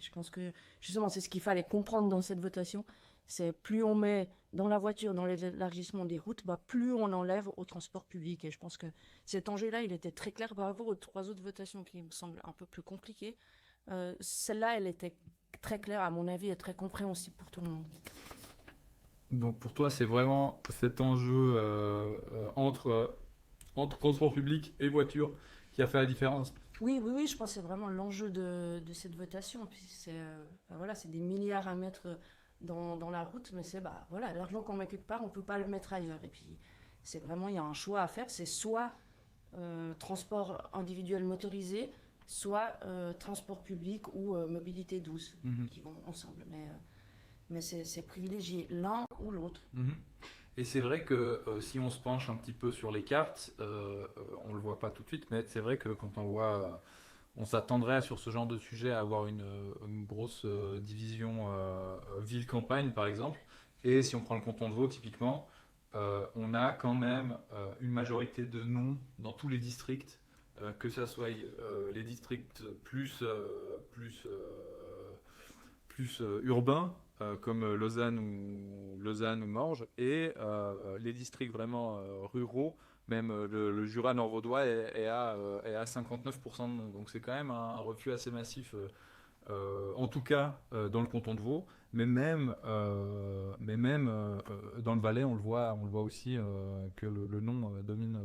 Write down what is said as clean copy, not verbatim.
Je pense que justement, c'est ce qu'il fallait comprendre dans cette votation. C'est plus on met dans la voiture, dans l'élargissement des routes, bah, plus on enlève au transport public. Et je pense que cet enjeu-là, il était très clair par rapport aux trois autres votations qui me semblent un peu plus compliquées. Celle-là, elle était très claire, à mon avis, et très compréhensible pour tout le monde. Donc pour toi, c'est vraiment cet enjeu entre transport public et voiture qui a fait la différence. Oui, oui, oui, je pense que c'est vraiment l'enjeu de cette votation. Puis bah voilà, c'est des milliards à mettre dans la route, mais c'est bah, voilà, l'argent qu'on met quelque part, on ne peut pas le mettre ailleurs. Et puis, c'est vraiment, il y a un choix à faire. C'est soit transport individuel motorisé, soit transport public ou mobilité douce, Mhm. qui vont ensemble. Mais c'est privilégier l'un ou l'autre. Mhm. Et c'est vrai que si on se penche un petit peu sur les cartes, on le voit pas tout de suite, mais c'est vrai que quand on voit, on s'attendrait sur ce genre de sujet à avoir une grosse division ville-campagne par exemple. Et si on prend le canton de Vaud typiquement, on a quand même une majorité de non dans tous les districts, que ce soit les districts plus urbains, comme Lausanne ou Morges, et les districts vraiment ruraux, même le Jura nord-vaudois est à 59% de non. Donc c'est quand même un refus assez massif, en tout cas dans le canton de Vaud, mais même dans le Valais, on le voit aussi que le non domine